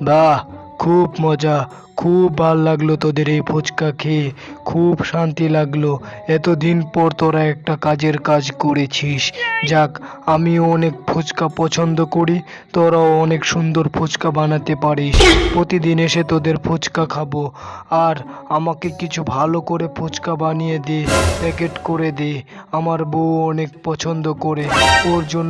বাহ, খুব মজা। খুব ভাল লাগলো তোদের এই ফুচকা খেয়ে। খুব শান্তি লাগলো। এতদিন পর তোরা একটা কাজের কাজ করেছিস। যাক, আমিও অনেক ফুচকা পছন্দ করি। তোরাও অনেক সুন্দর ফুচকা বানাতে পারিস। প্রতিদিন এসে তোদের ফুচকা খাবো। আর আমাকে কিছু ভালো করে ফুচকা বানিয়ে দে, প্যাকেট করে দে। আমার বউ অনেক পছন্দ করে। ওর জন্য